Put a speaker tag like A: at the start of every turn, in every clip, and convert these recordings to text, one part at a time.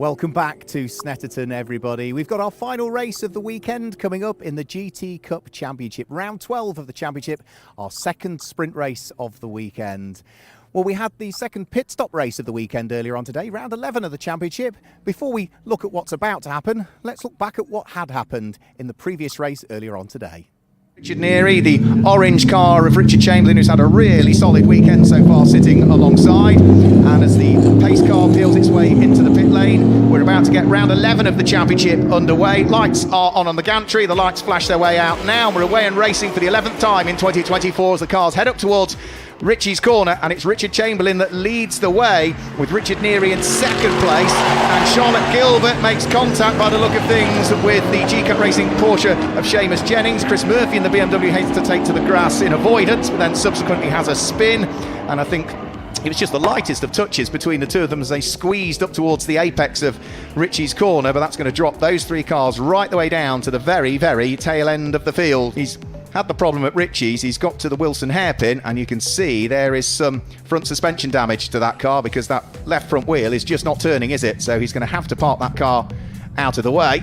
A: Welcome back to Snetterton, everybody. We've got our final race of the weekend coming up in the GT Cup Championship. Round 12 of the championship, our second sprint race of the weekend. Well, we had the second pit stop race of the weekend earlier on today, round 11 of the championship. Before we look at what's about to happen, let's look back at what had happened in the previous race earlier on today. Richard Neary, the orange car of Richard Chamberlain, who's had a really solid weekend so far, sitting alongside. And as the pace car peels its way into the pit lane, we're about to get round 11 of the championship underway. Lights are on the gantry, the lights flash their way out now. We're away and racing for the 11th time in 2024 as the cars head up towards Richie's corner, and it's Richard Chamberlain that leads the way, with Richard Neary in second place, and Charlotte Gilbert makes contact by the look of things with the G-Cup Racing Porsche of Seamus Jennings. Chris Murphy in the BMW hates to take to the grass in avoidance, but then subsequently has a spin, and I think It was just the lightest of touches between the two of them as they squeezed up towards the apex of Richie's corner, but that's going to drop those three cars right the way down to the very, very tail end of the field. He's had the problem at Richie's. He's got to the Wilson hairpin, and you can see there is some front suspension damage to that car because that left front wheel is just not turning, is it? So he's going to have to park that car out of the way.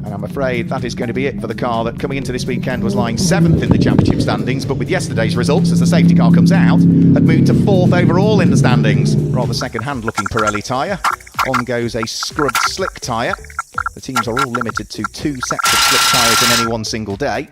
A: And I'm afraid that is going to be it for the car that coming into this weekend was lying 7th in the championship standings, but with yesterday's results, as the safety car comes out, had moved to 4th overall in the standings. Rather second-hand looking Pirelli tyre. On goes a scrubbed slick tyre. The teams are all limited to 2 sets of slick tyres in any one single day.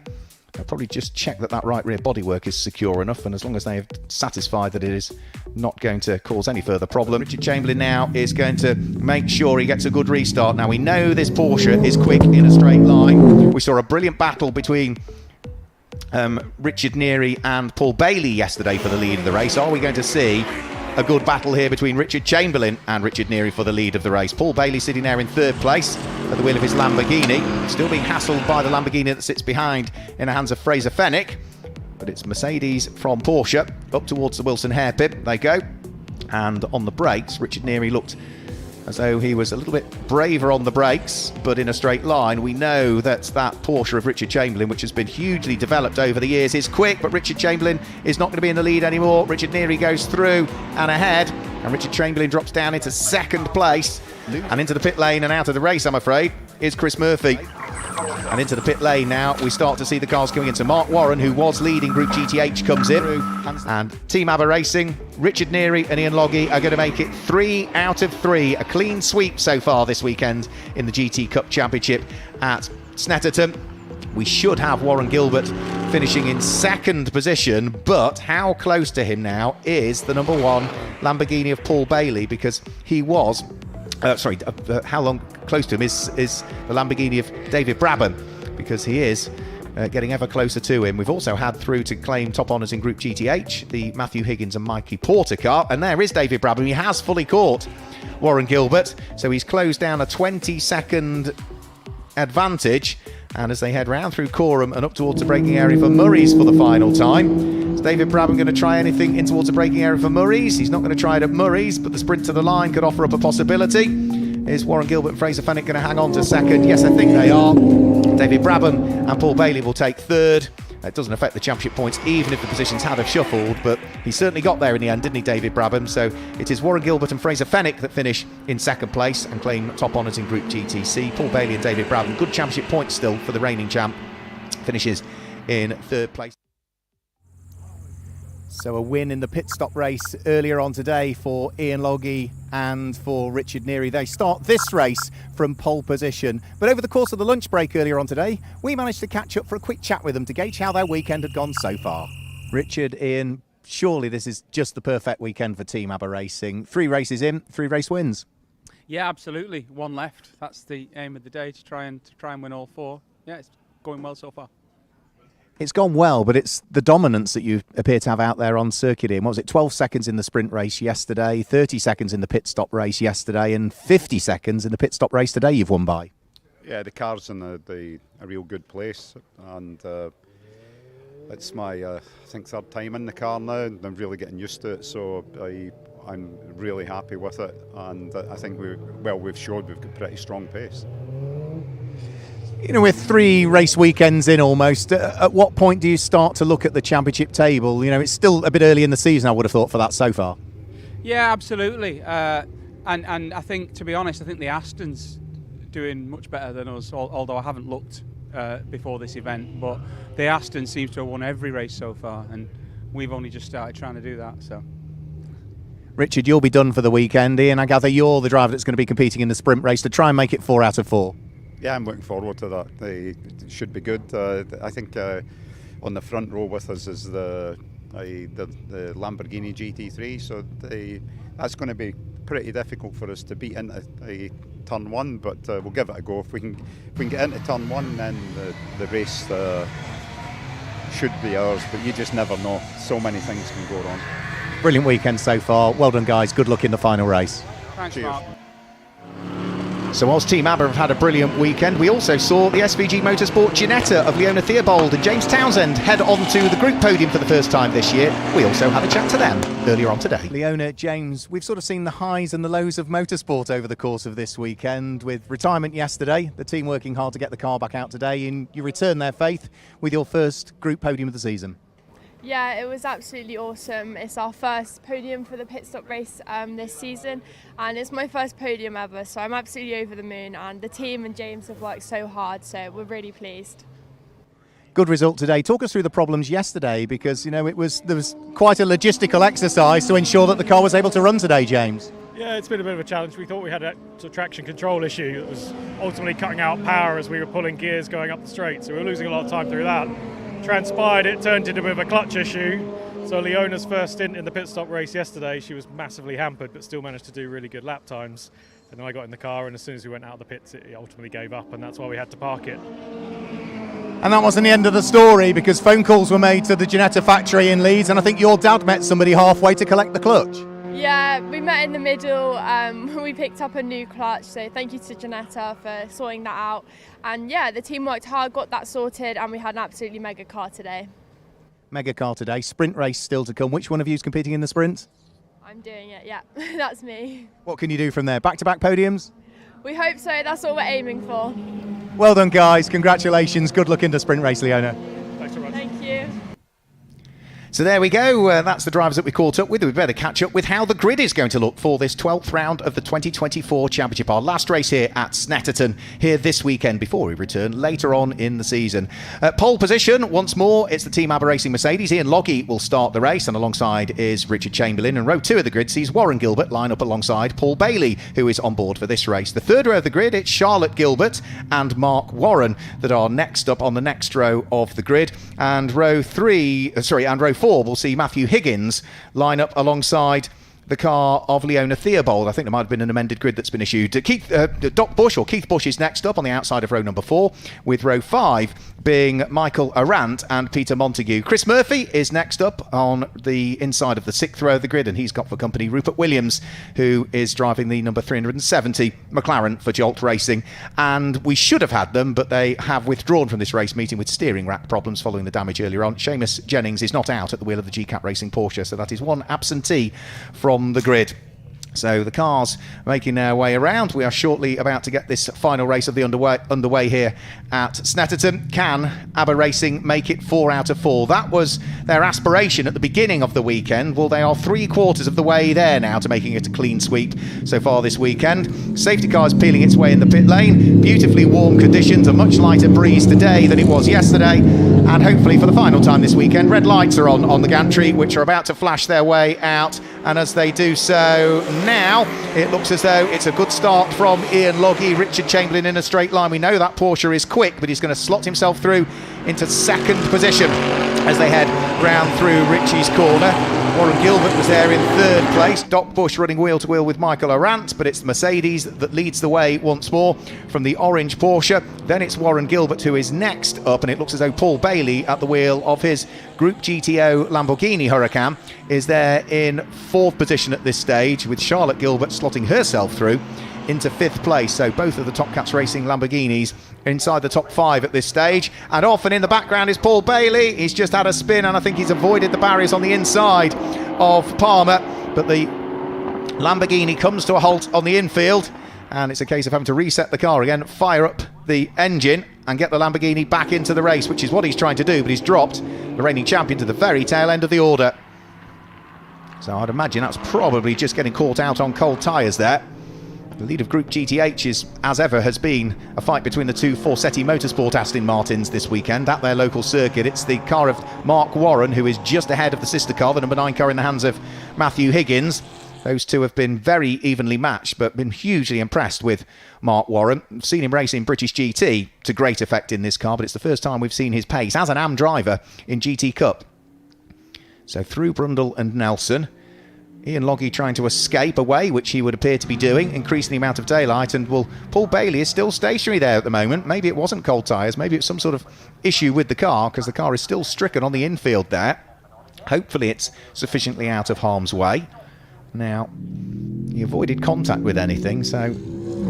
A: I'll probably just check that right rear bodywork is secure enough, and as long as they have satisfied that it is not going to cause any further problem. Richard Chamberlain now is going to make sure he gets a good restart. Now we know this Porsche is quick in a straight line. We saw a brilliant battle between Richard Neary and Paul Bailey yesterday for the lead of the race. Are we going to see a good battle here between Richard Chamberlain and Richard Neary for the lead of the race? Paul Bailey sitting there in 3rd place at the wheel of his Lamborghini, still being hassled by the Lamborghini that sits behind in the hands of Fraser Fenwick. But it's Mercedes from Porsche up towards the Wilson hairpin. They go. And on the brakes, Richard Neary looked as though he was a little bit braver on the brakes, but in a straight line. We know that Porsche of Richard Chamberlain, which has been hugely developed over the years, is quick, but Richard Chamberlain is not going to be in the lead anymore. Richard Neary goes through and ahead, and Richard Chamberlain drops down into 2nd place. And into the pit lane and out of the race, I'm afraid, is Chris Murphy. And into the pit lane now, we start to see the cars coming into. Mark Warren, who was leading Group GTH, comes in. And Team ABBA Racing, Richard Neary and Ian Logie are going to make it 3 out of 3. A clean sweep so far this weekend in the GT Cup Championship at Snetterton. We should have Warren Gilbert finishing in 2nd position, but how close to him now is the number 1 Lamborghini of Paul Bailey, because he was... how long close to him is the Lamborghini of David Brabham, because he is getting ever closer to him. We've also had through to claim top honours in Group GTH, the Matthew Higgins and Mikey Porter car, and there is David Brabham. He has fully caught Warren Gilbert, so he's closed down a 20-second advantage, and as they head round through Coram and up towards the braking area for Murray's for the final time. Is David Brabham going to try anything in towards the braking area for Murray's? He's not going to try it at Murray's, but the sprint to the line could offer up a possibility. Is Warren Gilbert and Fraser Fenwick going to hang on to 2nd? Yes, I think they are. David Brabham and Paul Bailey will take 3rd. It doesn't affect the championship points, even if the positions had have shuffled, but he certainly got there in the end, didn't he, David Brabham? So it is Warren Gilbert and Fraser Fenwick that finish in 2nd place and claim top honours in Group GTC. Paul Bailey and David Brabham, good championship points still for the reigning champ, finishes in 3rd place. So a win in the pit stop race earlier on today for Ian Logie and for Richard Neary. They start this race from pole position. But over the course of the lunch break earlier on today, we managed to catch up for a quick chat with them to gauge how their weekend had gone so far. Richard, Ian, surely this is just the perfect weekend for Team ABBA Racing. 3 races in, 3 race wins.
B: Yeah, absolutely. 1 left. That's the aim of the day, to try and win all 4. Yeah, it's going well so far.
A: It's gone well, but it's the dominance that you appear to have out there on circuit. What was it, 12 seconds in the sprint race yesterday, 30 seconds in the pit stop race yesterday, and 50 seconds in the pit stop race today you've won by?
C: Yeah, the car's in a real good place, and it's my, I think, 3rd time in the car now, and I'm really getting used to it, so I'm really happy with it, and I think we've showed we've got pretty strong pace.
A: You know, we're 3 race weekends in almost. At what point do you start to look at the championship table? You know, it's still a bit early in the season, I would have thought, for that so far. Yeah,
B: absolutely. And I think, to be honest, I think the Aston's doing much better than us, although I haven't looked before this event. But the Aston seems to have won every race so far, and we've only just started trying to do that. So,
A: Richard, you'll be done for the weekend. Ian, I gather you're the driver that's going to be competing in the sprint race to try and make it 4 out of 4.
C: Yeah, I'm looking forward to that. It should be good. I think on the front row with us is the Lamborghini GT3, so that's going to be pretty difficult for us to beat into turn 1, but we'll give it a go. If we can get into turn 1, then the race should be ours, but you just never know. So many things can go wrong. Brilliant weekend so far. Well done, guys. Good luck in the final race.
B: Thanks,
C: Cheers.
B: Mark.
A: So whilst Team ABBA have had a brilliant weekend, we also saw the SVG Motorsport Ginetta of Leona Theobald and James Townsend head on to the group podium for the first time this year. We also had a chat to them earlier on today. Leona, James, we've sort of seen the highs and the lows of motorsport over the course of this weekend. With retirement yesterday, the team working hard to get the car back out today, and you return their faith with your first group podium of the season.
D: Yeah, it was absolutely awesome. It's our first podium for the pit stop race this season, and it's my first podium ever, so I'm absolutely over the moon, and the team and James have worked so hard, so we're really pleased.
A: Good result today. Talk us through the problems yesterday, because there was quite a logistical exercise to ensure that the car was able to run today, James.
E: Yeah, it's been a bit of a challenge. We thought we had a traction control issue that was ultimately cutting out power as we were pulling gears going up the straight, so we were losing a lot of time through that. Transpired it turned into a bit of a clutch issue, so Leona's first stint in the pit stop race yesterday, she was massively hampered but still managed to do really good lap times, and then I got in the car, and as soon as we went out of the pits it ultimately gave up, and that's why we had to park it.
A: And that wasn't the end of the story, because phone calls were made to the Ginetta factory in Leeds, and I think your dad met somebody halfway to collect the clutch.
D: Yeah, we met in the middle, we picked up a new clutch, so thank you to Ginetta for sorting that out. And yeah, the team worked hard, got that sorted, and we had an absolutely mega car today.
A: Mega car today, sprint race still to come. Which one of you is competing in the sprint?
D: I'm doing it, yeah, that's me.
A: What can you do from there? Back-to-back podiums?
D: We hope so, that's what we're aiming for.
A: Well done, guys, congratulations, good luck in the sprint race, Leona.
E: Thanks very much.
D: Thank you.
A: So there we go, that's the drivers that we caught up with. We better catch up with how the grid is going to look for this 12th round of the 2024 Championship. Our last race here at Snetterton here this weekend before we return later on in the season. Pole position, once more, it's the Team ABBA Racing Mercedes. Ian Loggy will start the race, and alongside is Richard Chamberlain. And row 2 of the grid sees Warren Gilbert line up alongside Paul Bailey, who is on board for this race. The third row of the grid, it's Charlotte Gilbert and Mark Warren that are next up on the next row of the grid. And row 4 will see Matthew Higgins line up alongside the car of Leona Theobald. I think there might have been an amended grid that's been issued. Keith Bush is next up on the outside of row number 4, with row 5 being Michael Arant and Peter Montague. Chris Murphy is next up on the inside of the 6th row of the grid, and he's got for company Rupert Williams, who is driving the number 370 McLaren for Jolt Racing. And we should have had them, but they have withdrawn from this race meeting with steering rack problems following the damage earlier on. Seamus Jennings is not out at the wheel of the GCAT Racing Porsche, so that is one absentee from the grid. So the cars making their way around. We are shortly about to get this final race of the underway here at Snetterton. Can ABBA Racing make it 4 out of 4? That was their aspiration at the beginning of the weekend. Well, they are 3/4 of the way there now to making it a clean sweep so far this weekend. Safety car is peeling its way in the pit lane. Beautifully warm conditions, a much lighter breeze today than it was yesterday. And hopefully for the final time this weekend, red lights are on the gantry, which are about to flash their way out. And as they do so now, it looks as though it's a good start from Ian Loggy. Richard Chamberlain in a straight line. We know that Porsche is quick, but he's going to slot himself through into second position as they head round through Richie's corner. Warren Gilbert was there in third place. Doc Bush running wheel to wheel with Michael Arant, but it's the Mercedes that leads the way once more from the orange Porsche. Then it's Warren Gilbert who is next up, and it looks as though Paul Bailey at the wheel of his Group GTO Lamborghini Huracan is there in 4th position at this stage, with Charlotte Gilbert slotting herself through into 5th place. So both of the Top Cats Racing Lamborghinis inside the top 5 at this stage. And off and in the background is Paul Bailey. He's just had a spin, and I think he's avoided the barriers on the inside of Palmer. But the Lamborghini comes to a halt on the infield, and it's a case of having to reset the car again, fire up the engine and get the Lamborghini back into the race, which is what he's trying to do, but he's dropped the reigning champion to the very tail end of the order. So I'd imagine that's probably just getting caught out on cold tyres there. The lead of Group GTH is, as ever, has been a fight between the two Forsetti Motorsport Aston Martins this weekend at their local circuit. It's the car of Mark Warren who is just ahead of the sister car, the number 9 car in the hands of Matthew Higgins. Those two have been very evenly matched, but been hugely impressed with Mark Warren. I've seen him race in British GT to great effect in this car, but it's the first time we've seen his pace as an AM driver in GT Cup. So through Brundle and Nelson, Ian Loggy trying to escape away, which he would appear to be doing, increasing the amount of daylight. And Paul Bailey is still stationary there at the moment. Maybe it wasn't cold tyres, maybe it's some sort of issue with the car, because the car is still stricken on the infield there. Hopefully it's sufficiently out of harm's way. Now, he avoided contact with anything, so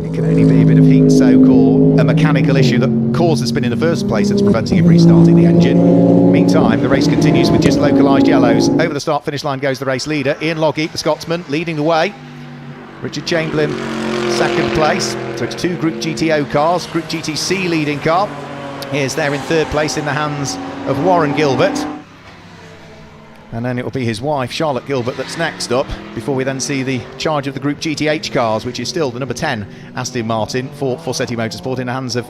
A: It can only be a bit of heat soak or a mechanical issue that caused the spin in the first place that's preventing him restarting the engine. Meantime, the race continues with just localised yellows. Over the start-finish line goes the race leader, Ian Logie, the Scotsman, leading the way. Richard Chamberlain, second place. So it's 2 Group GTO cars, Group GTC leading car. Here's there in third place in the hands of Warren Gilbert. And then it will be his wife, Charlotte Gilbert, that's next up, before we then see the charge of the Group GTH cars, which is still the number 10 Aston Martin for Forseti Motorsport in the hands of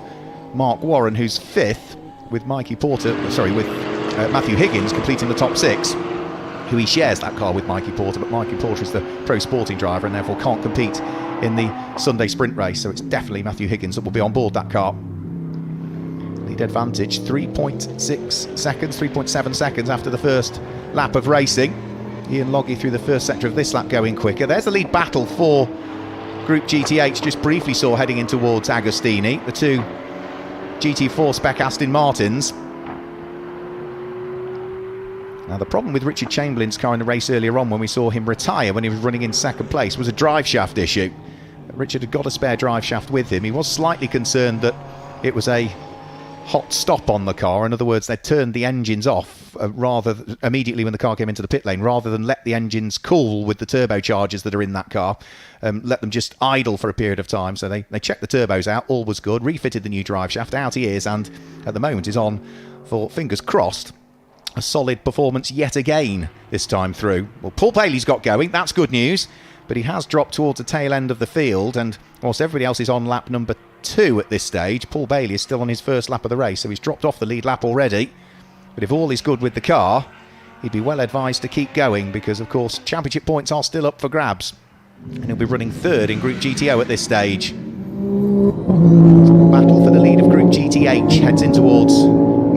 A: Mark Warren, who's 5th, with Matthew Higgins completing the top 6, who he shares that car with Mikey Porter, but Mikey Porter is the pro sporting driver and therefore can't compete in the Sunday sprint race, so it's definitely Matthew Higgins that will be on board that car. Lead advantage 3.6 seconds, 3.7 seconds after the first lap of racing. Ian Logie through the first sector of this lap going quicker. There's the lead battle for Group GTH, just briefly saw heading in towards Agostini, the 2 GT4 spec Aston Martins. Now the problem with Richard Chamberlain's car in the race earlier on, when we saw him retire when he was running in second place, was a drive shaft issue. Richard had got a spare drive shaft with him. He was slightly concerned that it was a hot stop on the car. In other words, they turned the engines off immediately when the car came into the pit lane, rather than let the engines cool with the turbochargers that are in that car, let them just idle for a period of time. So they checked the turbos out, all was good, refitted the new drive shaft, out he is, and at the moment is on for, fingers crossed, a solid performance yet again this time through. Well, Paul Bailey's got going, that's good news, but he has dropped towards the tail end of the field, and whilst everybody else is on lap number 2 at this stage, Paul Bailey is still on his first lap of the race, so he's dropped off the lead lap already. But if all is good with the car, he'd be well advised to keep going, because of course championship points are still up for grabs, and he'll be running 3rd in Group GTO at this stage. Battle for the lead of Group GTH heads in towards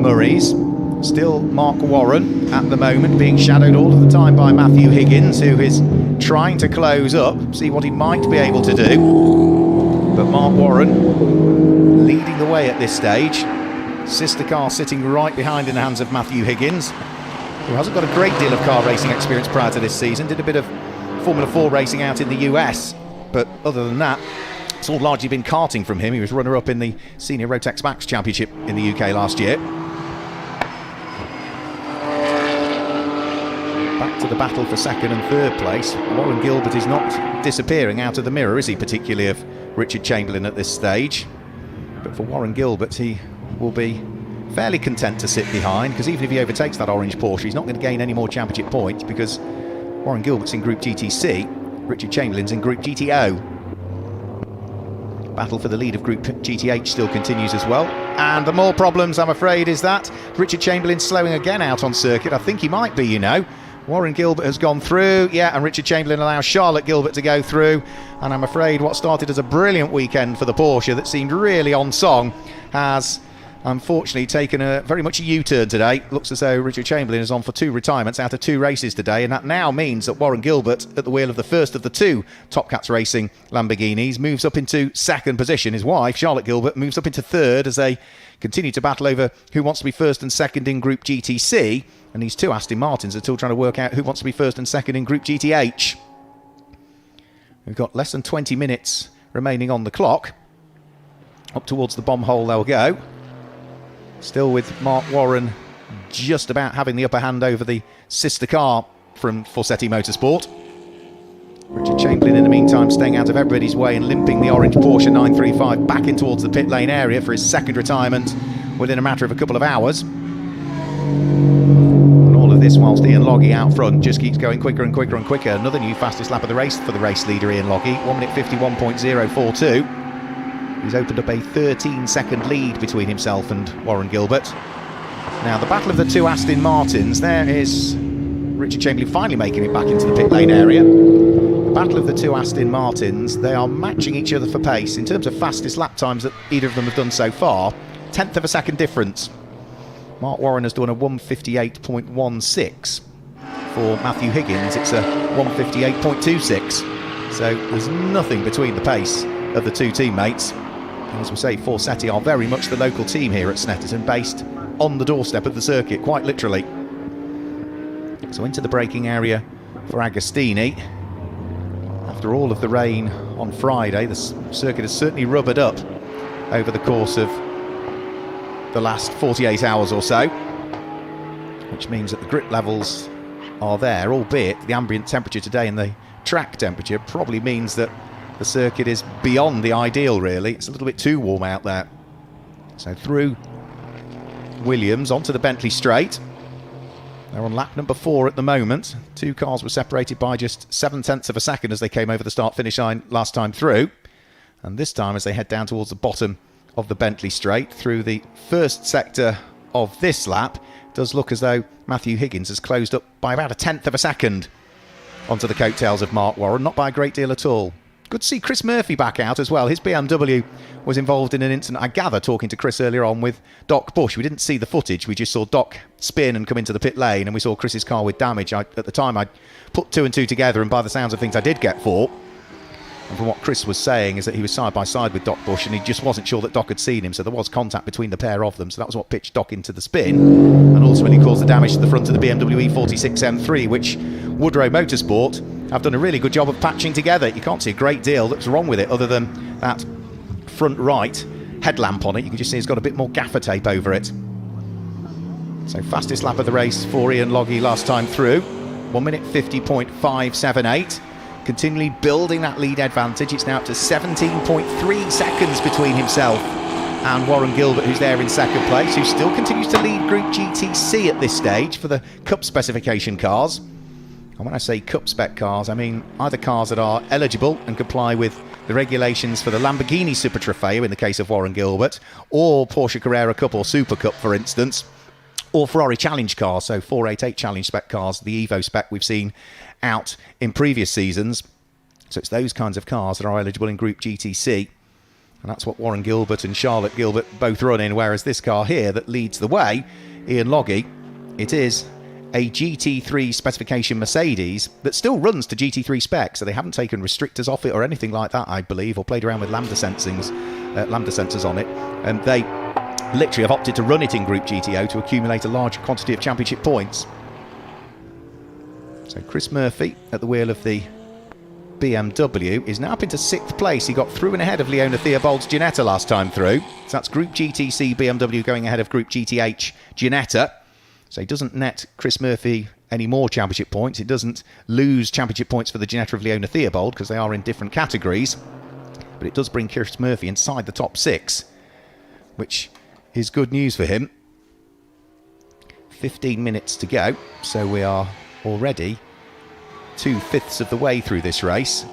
A: Murray's. Still Mark Warren at the moment, being shadowed all of the time by Matthew Higgins, who is trying to close up, see what he might be able to do. But Mark Warren leading the way at this stage. Sister car sitting right behind in the hands of Matthew Higgins, who hasn't got a great deal of car racing experience prior to this season. Did a bit of Formula 4 racing out in the US, but other than that, it's all largely been karting from him. He was runner-up in the Senior Rotex Max Championship in the UK last year. Back to the battle for 2nd and 3rd place. Warren Gilbert is not disappearing out of the mirror, is he, particularly of Richard Chamberlain at this stage. But for Warren Gilbert, he will be fairly content to sit behind, because even if he overtakes that orange Porsche, he's not going to gain any more championship points, because Warren Gilbert's in Group GTC, Richard Chamberlain's in Group GTO. Battle for the lead of Group GTH still continues as well. And the more problems, I'm afraid, is that Richard Chamberlain's slowing again out on circuit. I think he might be, you know. Warren Gilbert has gone through, yeah, and Richard Chamberlain allows Charlotte Gilbert to go through. And I'm afraid what started as a brilliant weekend for the Porsche that seemed really on song has unfortunately taken very much a U-turn today. Looks as though Richard Chamberlain is on for 2 retirements out of 2 races today, and that now means that Warren Gilbert, at the wheel of the first of the 2 Top Cats Racing Lamborghinis, moves up into 2nd position. His wife, Charlotte Gilbert, moves up into 3rd as they continue to battle over who wants to be 1st and 2nd in Group GTC, and these 2 Aston Martins are still trying to work out who wants to be 1st and 2nd in Group GTH. We've got less than 20 minutes remaining on the clock. Up towards the bomb hole they'll go. Still with Mark Warren just about having the upper hand over the sister car from Forseti Motorsport. Richard Chamberlain in the meantime staying out of everybody's way and limping the orange Porsche 935 back in towards the pit lane area for his 2nd retirement within a matter of a couple of hours. And all of this whilst Ian Logie out front just keeps going quicker and quicker and quicker. Another new fastest lap of the race for the race leader Ian Logie, 1 minute 51.042. He's opened up a 13-second lead between himself and Warren Gilbert. Now, the battle of the 2 Aston Martins, there is Richard Chamberlain finally making it back into the pit lane area. The battle of the 2 Aston Martins, they are matching each other for pace. In terms of fastest lap times that either of them have done so far, 1/10 of a second difference. Mark Warren has done a 1:58.16. For Matthew Higgins, it's a 1:58.26. So there's nothing between the pace of the 2 teammates. As we say, Forseti are very much the local team here at Snetterton, based on the doorstep of the circuit, quite literally. So into the braking area for Agostini. After all of the rain on Friday, the circuit has certainly rubbered up over the course of the last 48 hours or so, which means that the grip levels are there, albeit the ambient temperature today and the track temperature probably means that the circuit is beyond the ideal, really. It's a little bit too warm out there. So through Williams onto the Bentley straight. They're on lap number 4 at the moment. Two cars were separated by just 7/10 of a second as they came over the start-finish line last time through. And this time, as they head down towards the bottom of the Bentley straight through the first sector of this lap, it does look as though Matthew Higgins has closed up by about 1/10 of a second onto the coattails of Mark Warren. Not by a great deal at all. Good to see Chris Murphy back out as well. His BMW was involved in an incident, I gather, talking to Chris earlier on, with Doc Bush. We didn't see the footage. We just saw Doc spin and come into the pit lane, and we saw Chris's car with damage. At the time, I put 2 and 2 together, and by the sounds of things, I did get 4. And from what Chris was saying is that he was side by side with Doc Bush, and he just wasn't sure that Doc had seen him, so there was contact between the pair of them. So that was what pitched Doc into the spin, and ultimately caused the damage to the front of the BMW E46 M3, which Woodrow Motorsport have done a really good job of patching together. You can't see a great deal that's wrong with it other than that front right headlamp on it. You can just see it's got a bit more gaffer tape over it. So fastest lap of the race for Ian Logie last time through, 1 minute 50.578. Continually building that lead advantage. It's now up to 17.3 seconds between himself and Warren Gilbert, who's there in second place, who still continues to lead Group GTC at this stage for the Cup specification cars. And when I say Cup spec cars, I mean either cars that are eligible and comply with the regulations for the Lamborghini Super Trofeo in the case of Warren Gilbert, or Porsche Carrera Cup or Super Cup, for instance, or Ferrari Challenge cars, so 488 Challenge spec cars, the Evo spec we've seen out in previous seasons. So it's those kinds of cars that are eligible in Group GTC. And that's what Warren Gilbert and Charlotte Gilbert both run in, whereas this car here that leads the way, Ian Logie, it is a GT3 specification Mercedes that still runs to GT3 spec, so they haven't taken restrictors off it or anything like that, I believe, or played around with lambda sensors on it. And they literally have opted to run it in Group GTO to accumulate a large quantity of championship points. So Chris Murphy at the wheel of the BMW is now up into 6th place. He got through and ahead of Leona Theobald's Ginetta last time through. So that's Group GTC BMW going ahead of Group GTH Ginetta. So he doesn't net Chris Murphy any more championship points. It doesn't lose championship points for the Ginetta of Leona Theobald because they are in different categories. But it does bring Chris Murphy inside the top 6, which is good news for him. 15 minutes to go, so we are already 2/5 of the way through this race.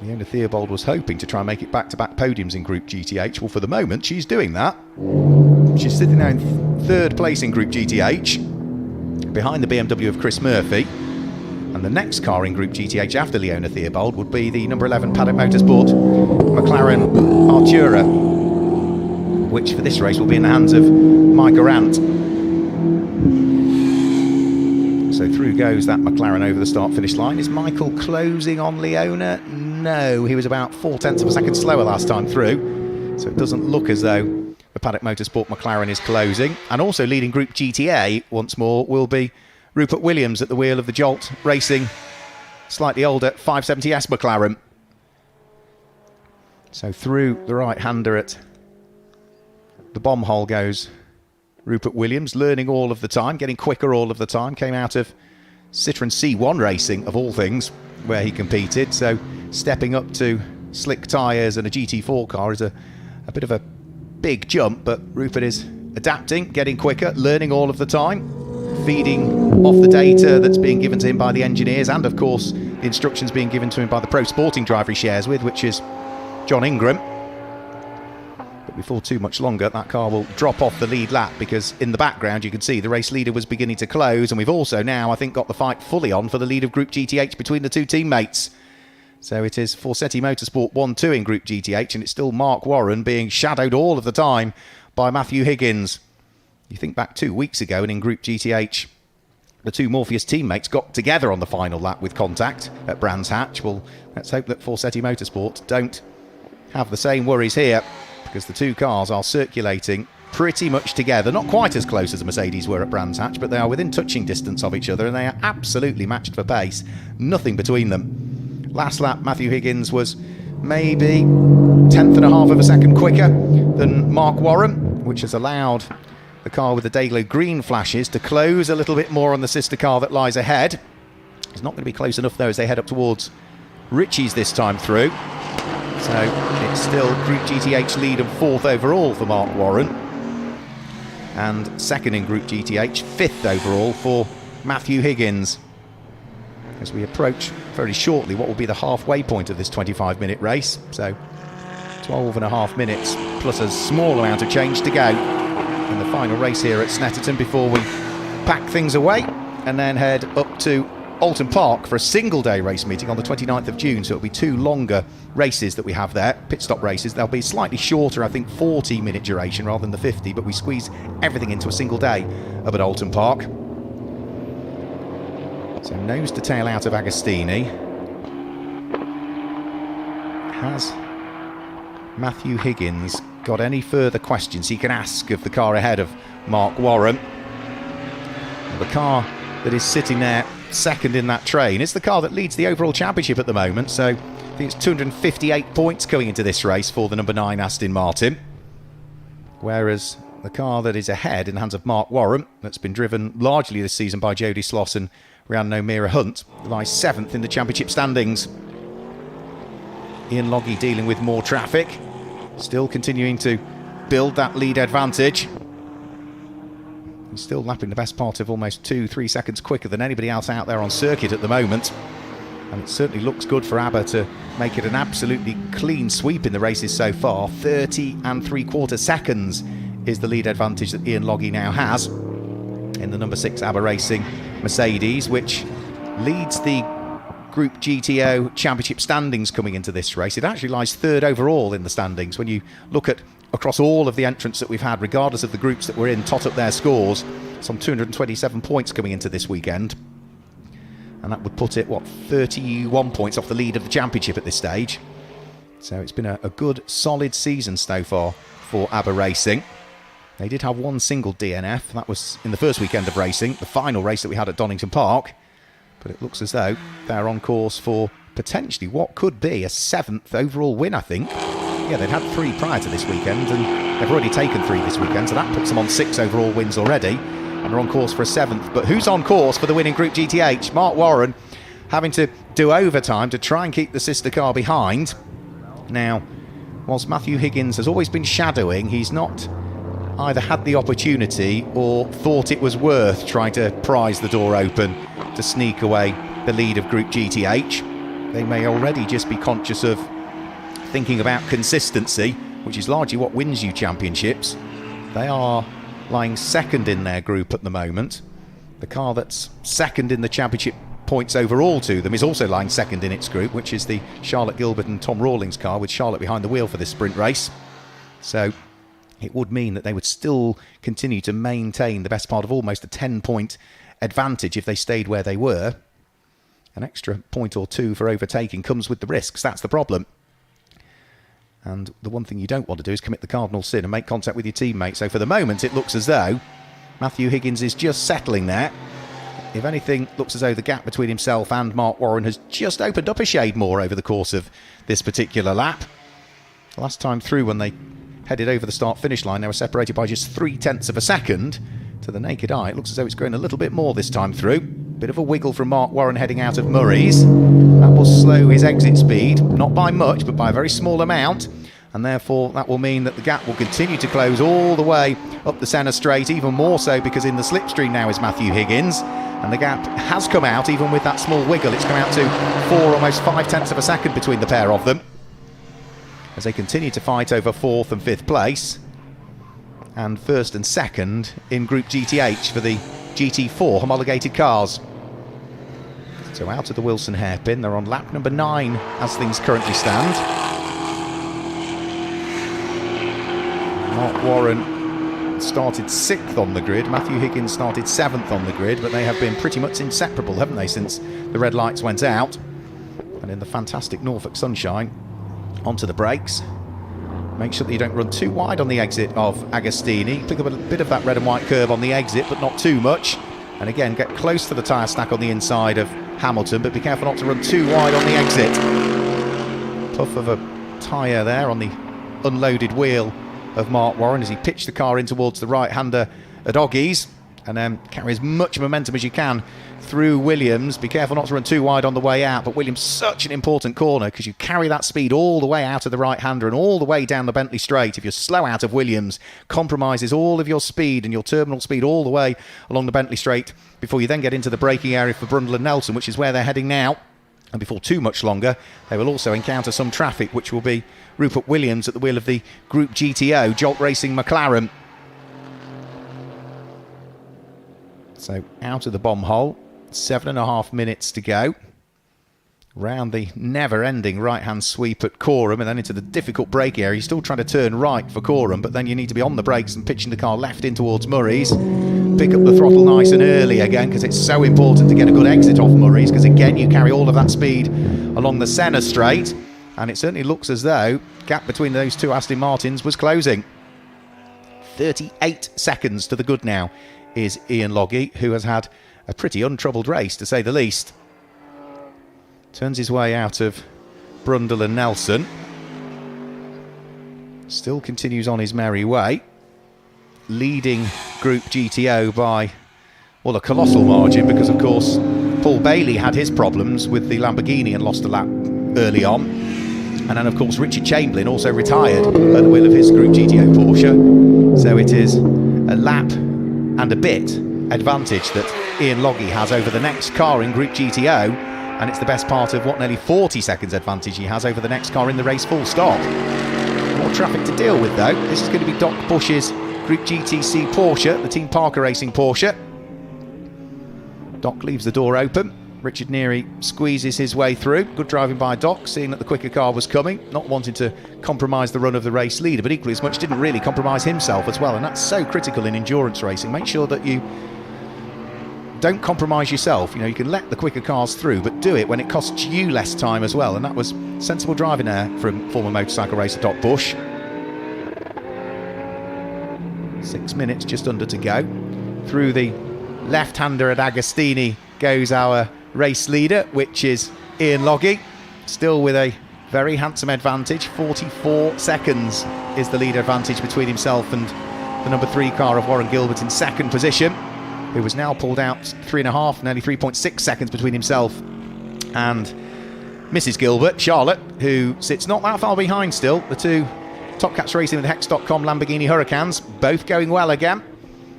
A: Leona Theobald was hoping to try and make it back-to-back podiums in Group GTH. Well, for the moment, she's doing that. She's sitting now in 3rd place in Group GTH, behind the BMW of Chris Murphy. And the next car in Group GTH after Leona Theobald would be the number 11 Paddock Motorsport McLaren Artura, which for this race will be in the hands of Mike Arant. So through goes that McLaren over the start-finish line. Is Michael closing on Leona? No, he was about 0.4 of a second slower last time through. So it doesn't look as though the Paddock Motorsport McLaren is closing. And also leading Group GTA once more will be Rupert Williams at the wheel of the Jolt Racing slightly older 570S McLaren. So through the right-hander at the bomb hole goes Rupert Williams, learning all of the time, getting quicker all of the time. Came out of Citroën C1 Racing, of all things, where he competed. So stepping up to slick tyres and a GT4 car is a bit of a big jump, but Rupert is adapting, getting quicker, learning all of the time, feeding off the data that's being given to him by the engineers, and of course the instructions being given to him by the pro sporting driver he shares with, which is John Ingram. But before too much longer, that car will drop off the lead lap, because in the background you can see the race leader was beginning to close, and we've also now, I think, got the fight fully on for the lead of Group GTH between the two teammates. So it is Forsetti Motorsport 1-2 in Group GTH, and it's still Mark Warren being shadowed all of the time by Matthew Higgins. You think back 2 weeks ago, and in Group GTH, the two Morpheus teammates got together on the final lap with contact at Brands Hatch. Well, let's hope that Forsetti Motorsport don't have the same worries here, because the two cars are circulating pretty much together. Not quite as close as the Mercedes were at Brands Hatch, but they are within touching distance of each other, and they are absolutely matched for pace. Nothing between them. last lap, Matthew Higgins was maybe 1/10 of a second quicker than Mark Warren, which has allowed the car with the Dayglow green flashes to close a little bit more on the sister car that lies ahead. It's not going to be close enough though as they head up towards Ritchie's this time through. So it's still Group GTH lead and 4th overall for Mark Warren, and 2nd in Group GTH, 5th overall for Matthew Higgins. As we approach very shortly what will be the halfway point of this 25-minute race, so 12.5 minutes plus a small amount of change to go in the final race here at Snetterton before we pack things away and then head up to Alton Park for a single-day race meeting on the 29th of June, so it'll be 2 longer races that we have there, pit stop races. They'll be slightly shorter, I think 40-minute duration rather than the 50, but we squeeze everything into a single day up at Alton Park. So nose to tail out of Agostini. Has Matthew Higgins got any further questions he can ask of the car ahead of Mark Warren? The car that is sitting there second in that train is the car that leads the overall championship at the moment, so I think it's 258 points going into this race for the number 9 Aston Martin, whereas the car that is ahead in the hands of Mark Warren, that's been driven largely this season by Jody Sloss and Rhiannon O'Meara Hunt, lies 7th in the championship standings. Ian Logie dealing with more traffic, still continuing to build that lead advantage. He's still lapping the best part of almost 2-3 seconds quicker than anybody else out there on circuit at the moment. And it certainly looks good for ABBA to make it an absolutely clean sweep in the races so far. 30 3/4 seconds is the lead advantage that Ian Logie now has in the number 6 ABBA Racing Mercedes, which leads the Group GTO Championship standings coming into this race. It actually lies 3rd overall in the standings. When you look at across all of the entrants that we've had, regardless of the groups that we're in, tot up their scores, some 227 points coming into this weekend. And that would put it, 31 points off the lead of the championship at this stage. So it's been a good, solid season so far for ABBA Racing. They did have one single DNF. That was in the first weekend of racing, the final race that we had at Donington Park. But it looks as though they're on course for potentially what could be a 7th overall win, I think. Yeah, they'd had 3 prior to this weekend, and they've already taken 3 this weekend, so that puts them on 6 overall wins already, and they're on course for a 7th. But who's on course for the win in Group GTH? Mark Warren having to do overtime to try and keep the sister car behind. Now, whilst Matthew Higgins has always been shadowing, he's not either had the opportunity or thought it was worth trying to prise the door open to sneak away the lead of Group GTH. They may already just be conscious of thinking about consistency, which is largely what wins you championships. They are lying 2nd in their group at the moment. The car that's 2nd in the championship points overall to them is also lying 2nd in its group, which is the Charlotte Gilbert and Tom Rawlings car, with Charlotte behind the wheel for this sprint race. So it would mean that they would still continue to maintain the best part of almost a 10-point advantage if they stayed where they were. An extra point or 2 for overtaking comes with the risks. That's the problem. And the one thing you don't want to do is commit the cardinal sin and make contact with your teammate. So for the moment, it looks as though Matthew Higgins is just settling there. If anything, looks as though the gap between himself and Mark Warren has just opened up a shade more over the course of this particular lap. Last time through, when they headed over the start-finish line, they were separated by just 0.3 of a second. To the naked eye, it looks as though it's grown a little bit more this time through. Bit of a wiggle from Mark Warren heading out of Murray's. That will slow his exit speed, not by much, but by a very small amount. And therefore, that will mean that the gap will continue to close all the way up the centre straight, even more so because in the slipstream now is Matthew Higgins. And the gap has come out, even with that small wiggle. It's come out to 4, almost 0.5 of a second between the pair of them, as they continue to fight over 4th and 5th place, and 1st and 2nd in Group GTH for the GT4 homologated cars. So out of the Wilson hairpin, they're on lap number 9 as things currently stand. Mark Warren started 6th on the grid, Matthew Higgins started 7th on the grid, but they have been pretty much inseparable, haven't they, since the red lights went out. And in the fantastic Norfolk sunshine, onto the brakes. Make sure that you don't run too wide on the exit of Agostini. Pick up a bit of that red and white curve on the exit, but not too much. And again, get close to the tyre stack on the inside of Hamilton, but be careful not to run too wide on the exit. Puff of a tyre there on the unloaded wheel of Mark Warren as he pitched the car in towards the right-hander at Oggies, and then carry as much momentum as you can through Williams. Be careful not to run too wide on the way out, but Williams such an important corner because you carry that speed all the way out of the right-hander and all the way down the Bentley Straight. If you're slow out of Williams, compromises all of your speed and your terminal speed all the way along the Bentley Straight before you then get into the braking area for Brundle and Nelson, which is where they're heading now. And before too much longer, they will also encounter some traffic, which will be Rupert Williams at the wheel of the Group GTO, Jolt Racing McLaren. So out of the bomb hole, 7.5 minutes to go. Round the never-ending right-hand sweep at Corham and then into the difficult brake area. You're still trying to turn right for Corham, but then you need to be on the brakes and pitching the car left in towards Murray's. Pick up the throttle nice and early again because it's so important to get a good exit off Murray's, because again you carry all of that speed along the Senna straight, and it certainly looks as though gap between those two Aston Martins was closing. 38 seconds to the good now is Ian Loggy, who has had a pretty untroubled race, to say the least. Turns his way out of Brundle and Nelson. Still continues on his merry way. Leading Group GTO by, well, a colossal margin, because, of course, Paul Bailey had his problems with the Lamborghini and lost a lap early on. And then, of course, Richard Chamberlain also retired at the wheel of his Group GTO Porsche. So it is a lap and a bit advantage that Ian Loggy has over the next car in Group GTO, and it's the best part of what, nearly 40 seconds advantage he has over the next car in the race full stop. More traffic to deal with though. This is going to be Doc Bush's Group GTC Porsche, the Team Parker Racing Porsche. Doc leaves the door open. Richard Neary squeezes his way through. Good driving by Doc, seeing that the quicker car was coming, not wanting to compromise the run of the race leader, but equally as much didn't really compromise himself as well, and that's so critical in endurance racing. Make sure that you don't compromise yourself. You know, you can let the quicker cars through, but do it when it costs you less time as well, and that was sensible driving there from former motorcycle racer Doc Bush. 6 minutes just under to go. Through the left-hander at Agostini goes our race leader, which is Ian Loggy, still with a very handsome advantage. 44 seconds is the lead advantage between himself and the number 3 car of Warren Gilbert in second position, who was now pulled out 3.5, nearly 3.6 seconds between himself and Mrs. Gilbert, Charlotte, who sits not that far behind still. The two Top Cats Racing with Hex.com Lamborghini Hurricanes, both going well again,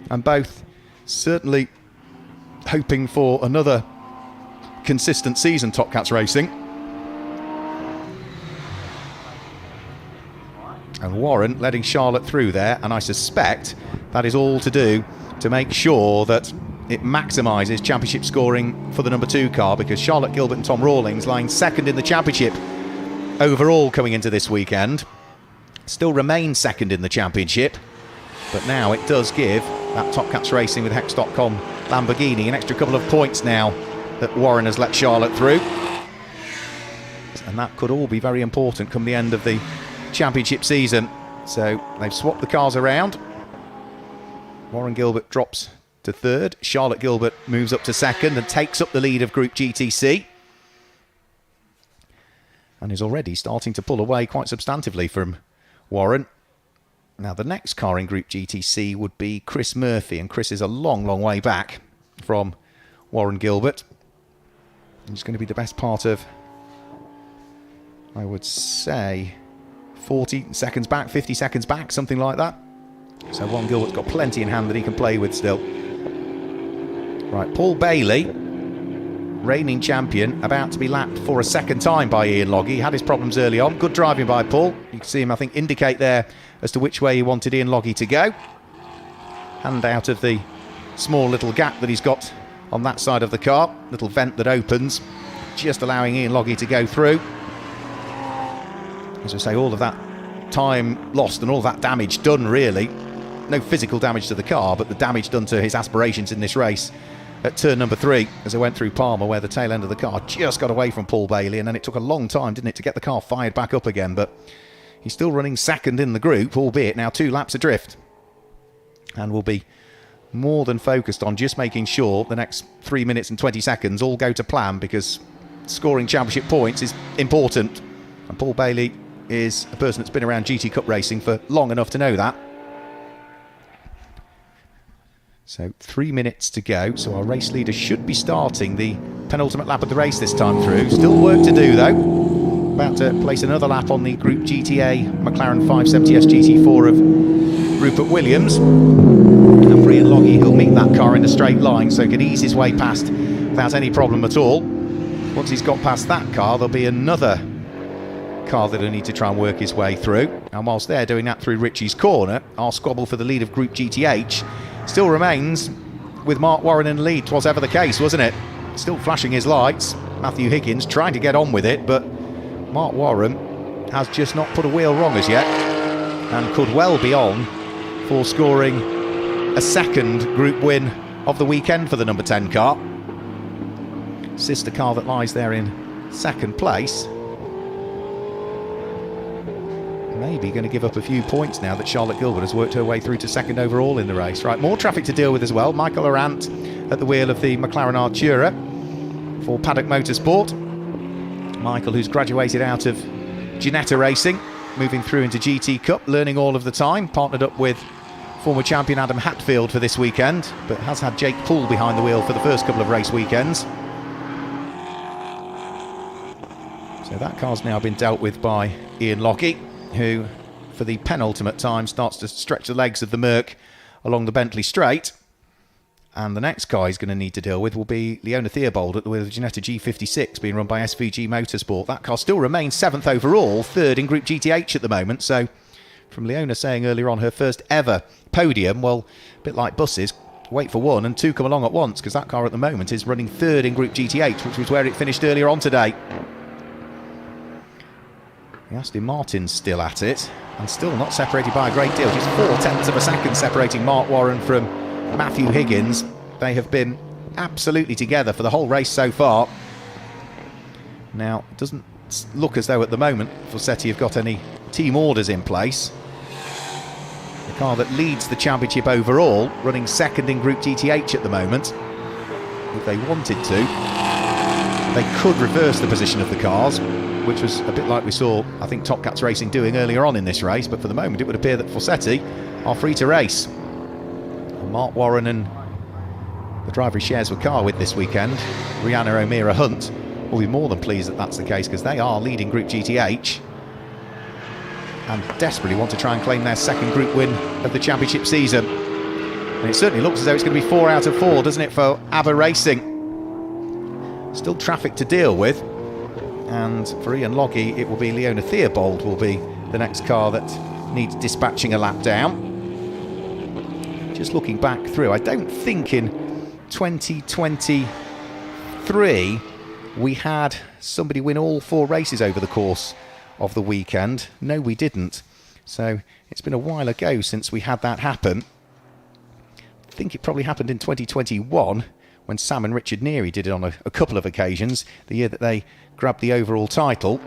A: and both certainly hoping for another consistent season, Top Cats Racing. And Warren letting Charlotte through there, and I suspect that is all to do to make sure that it maximises championship scoring for the number 2 car, because Charlotte Gilbert and Tom Rawlings, lying second in the championship overall coming into this weekend, still remain second in the championship, but now it does give that Top Cats Racing with Hex.com Lamborghini an extra couple of points now that Warren has let Charlotte through, and that could all be very important come the end of the championship season. So they've swapped the cars around. Warren Gilbert drops to third, Charlotte Gilbert moves up to second and takes up the lead of Group GTC, and is already starting to pull away quite substantively from Warren. Now the next car in Group GTC would be Chris Murphy, and Chris is a long way back from Warren Gilbert. He's going to be the best part of, I would say, 40 seconds back, 50 seconds back, something like that. So Warren Gilbert's got plenty in hand that he can play with still. Right, Paul Bailey, reigning champion, about to be lapped for a second time by Ian Loggy. He had his problems early on. Good driving by Paul. You can see him, I think, indicate there as to which way he wanted Ian Loggy to go. Hand out of the small little gap that he's got on that side of the car. Little vent that opens, just allowing Ian Loggy to go through. As I say, all of that time lost and all that damage done, really. No physical damage to the car, but the damage done to his aspirations in this race at turn number 3 as I went through Palmer, where the tail end of the car just got away from Paul Bailey, and then it took a long time, didn't it, to get the car fired back up again. But he's still running second in the group, albeit now 2 laps adrift, and will be more than focused on just making sure the next 3 minutes and 20 seconds all go to plan, because scoring championship points is important. And Paul Bailey is a person that's been around GT Cup racing for long enough to know that. So 3 minutes to go, so our race leader should be starting the penultimate lap of the race this time through. Still work to do though. About to place another lap on the Group GTA McLaren 570S GT4 of Rupert Williams. And for Ian Logie, he'll meet that car in a straight line, so he can ease his way past without any problem at all. Once he's got past that car, there'll be another car that he'll need to try and work his way through. And whilst they're doing that through Richie's corner, our squabble for the lead of Group GTH still remains with Mark Warren in the lead. 'Twas ever the case, wasn't it? Still flashing his lights. Matthew Higgins trying to get on with it, but Mark Warren has just not put a wheel wrong as yet, and could well be on for scoring a second group win of the weekend for the number 10 car. Sister car that lies there in second place. Maybe going to give up a few points now that Charlotte Gilbert has worked her way through to second overall in the race. Right, more traffic to deal with as well. Michael Arant at the wheel of the McLaren Artura for Paddock Motorsport. Michael, who's graduated out of Ginetta Racing, moving through into GT Cup, learning all of the time, partnered up with former champion Adam Hatfield for this weekend, but has had Jake Poole behind the wheel for the first couple of race weekends. So that car's now been dealt with by Ian Logie, who for the penultimate time starts to stretch the legs of the Merc along the Bentley Straight. And the next car he's going to need to deal with will be Leona Theobald at the wheel of the Ginetta G56, being run by SVG Motorsport. That car still remains 7th overall, 3rd in Group GTH at the moment. So from Leona saying earlier on her first ever podium, well, a bit like buses, wait for one and two come along at once, because that car at the moment is running 3rd in Group GTH, which was where it finished earlier on today. The Aston Martin's still at it, and still not separated by a great deal. Just 0.4 of a second separating Mark Warren from Matthew Higgins. They have been absolutely together for the whole race so far. Now, it doesn't look as though at the moment Fawcetti have got any team orders in place. The car that leads the championship overall, running 2nd in Group GTH at the moment. If they wanted to, they could reverse the position of the cars, which was a bit like we saw, I think, Top Cats Racing doing earlier on in this race. But for the moment, it would appear that Fawcetti are free to race. And Mark Warren and the driver he shares the car with this weekend, Rihanna O'Meara Hunt, will be more than pleased that that's the case, because they are leading Group GTH and desperately want to try and claim their 2nd group win of the championship season. And it certainly looks as though it's going to be 4 out of 4, doesn't it, for ABBA Racing? Still traffic to deal with. And for Ian Logie, it will be Leona Theobald will be the next car that needs dispatching a lap down. Just looking back through, I don't think in 2023 we had somebody win all 4 races over the course of the weekend. No, we didn't. So it's been a while ago since we had that happen. I think it probably happened in 2021 when Sam and Richard Neary did it on a couple of occasions, the year that they grabbed the overall title.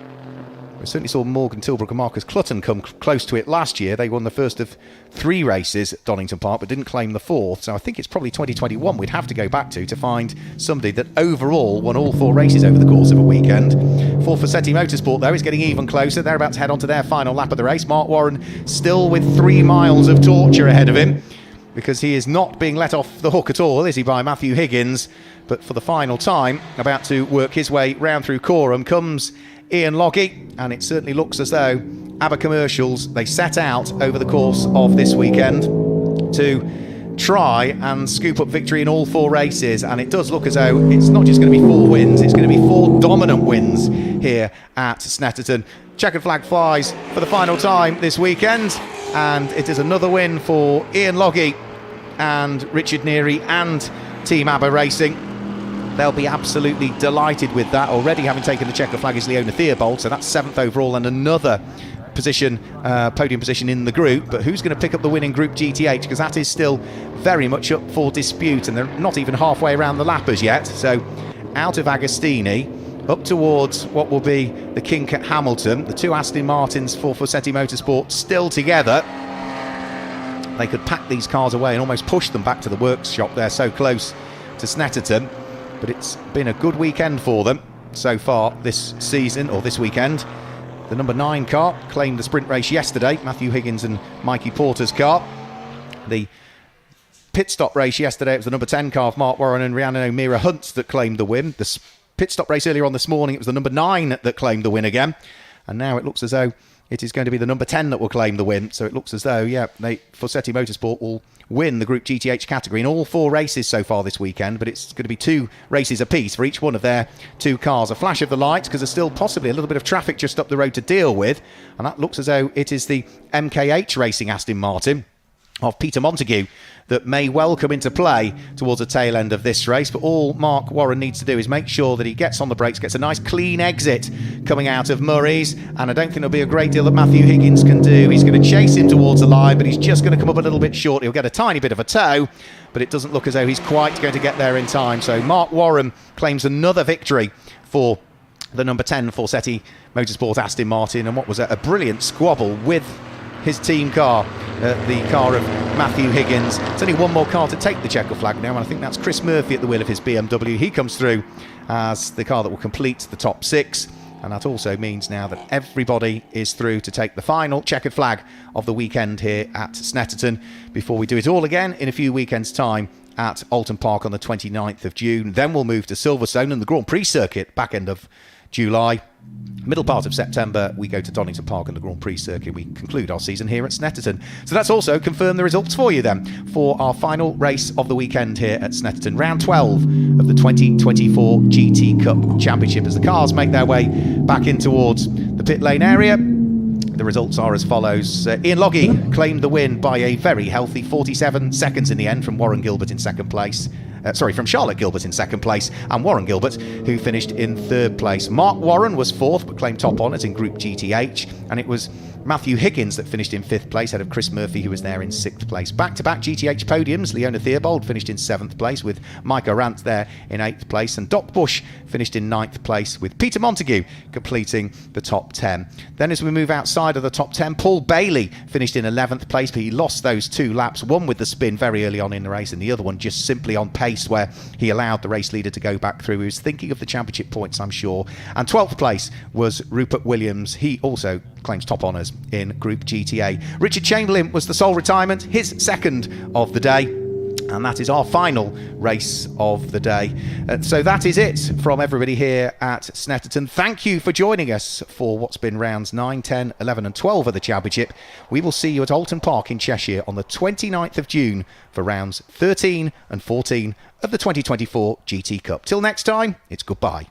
A: We certainly saw Morgan Tilbrook and Marcus Clutton come close to it last year. They won the first of 3 races at Donington Park, but didn't claim the 4th. So I think it's probably 2021 we'd have to go back to find somebody that overall won all 4 races over the course of a weekend. For Fawcetti Motorsport, though, is getting even closer. They're about to head on to their final lap of the race. Mark Warren still with 3 miles of torture ahead of him, because he is not being let off the hook at all, is he, by Matthew Higgins. But for the final time, about to work his way round through Coram, comes Ian Logie, and it certainly looks as though ABBA Commercials, they set out over the course of this weekend to try and scoop up victory in all 4 races, and it does look as though it's not just going to be 4 wins, it's going to be 4 dominant wins here at Snetterton. Checkered flag flies for the final time this weekend, and it is another win for Ian Logie and Richard Neary and Team ABBA Racing. They'll be absolutely delighted with that. Already having taken the checkered flag is Leona Theobald, so that's 7th overall and another position, podium position in the group. But who's going to pick up the win in Group GTH? Because that is still very much up for dispute, and they're not even halfway around the lap as yet. So out of Agostini, up towards what will be the kink at Hamilton. The 2 Aston Martins for Fawcetti Motorsport still together. they could pack these cars away and almost push them back to the workshop. They're so close to Snetterton, but it's been a good weekend for them so far this season, or this weekend. The number 9 car claimed the sprint race yesterday, Matthew Higgins and Mikey Porter's car. The pit stop race yesterday, it was the number 10 car of Mark Warren and Rhiannon O'Meara Hunt that claimed the win. The pit stop race earlier on this morning, it was the number 9 that claimed the win again. And now it looks as though it is going to be the number 10 that will claim the win. So it looks as though, Fossetti Motorsport will win the Group GTH category in all 4 races so far this weekend, but it's going to be 2 races apiece for each one of their 2 cars. A flash of the lights, because there's still possibly a little bit of traffic just up the road to deal with, and that looks as though it is the MKH Racing Aston Martin of Peter Montague that may well come into play towards the tail end of this race. But all Mark Warren needs to do is make sure that he gets on the brakes, gets a nice clean exit coming out of Murray's, and I don't think there'll be a great deal that Matthew Higgins can do. He's going to chase him towards the line, but he's just going to come up a little bit short. He'll get a tiny bit of a tow, but it doesn't look as though he's quite going to get there in time. So Mark Warren claims another victory for the number 10 Fossetti Motorsport Aston Martin, and what was a brilliant squabble with his team car, the car of Matthew Higgins. It's only one more car to take the checker flag now, and I think that's Chris Murphy at the wheel of his BMW. He comes through as the car that will complete the top 6, and that also means now that everybody is through to take the final checkered flag of the weekend here at Snetterton, before we do it all again in a few weekends' time at Alton Park on the 29th of June. Then we'll move to Silverstone and the Grand Prix circuit back end of July. Middle part of September, we go to Donington Park and the Grand Prix circuit. We conclude our season here at Snetterton. So that's also confirmed the results for you then for our final race of the weekend here at Snetterton. Round 12 of the 2024 GT Cup Championship. As the cars make their way back in towards the pit lane area, the results are as follows. Ian Loggy claimed the win by a very healthy 47 seconds in the end from Warren Gilbert in second place. From Charlotte Gilbert in second place, and Warren Gilbert, who finished in third place. Mark Warren was fourth, but claimed top honours in Group GTH, and it was Matthew Higgins that finished in 5th place, ahead of Chris Murphy, who was there in 6th place. Back-to-back GTH podiums, Leona Theobald finished in 7th place, with Micah Rant there in 8th place, and Doc Bush finished in 9th place, with Peter Montague completing the top 10. Then as we move outside of the top 10, Paul Bailey finished in 11th place, but he lost those 2 laps, one with the spin very early on in the race, and the other one just simply on pace, where he allowed the race leader to go back through. He was thinking of the championship points, I'm sure. And 12th place was Rupert Williams. He also claims top honours in Group GTA. Richard Chamberlain was the sole retirement, his second of the day. And that is our final race of the day. So that is it from everybody here at Snetterton. Thank you for joining us for what's been rounds 9, 10, 11 and 12 of the championship. We will see you at Alton Park in Cheshire on the 29th of June for rounds 13 and 14 of the 2024 GT Cup. Till next time, it's goodbye.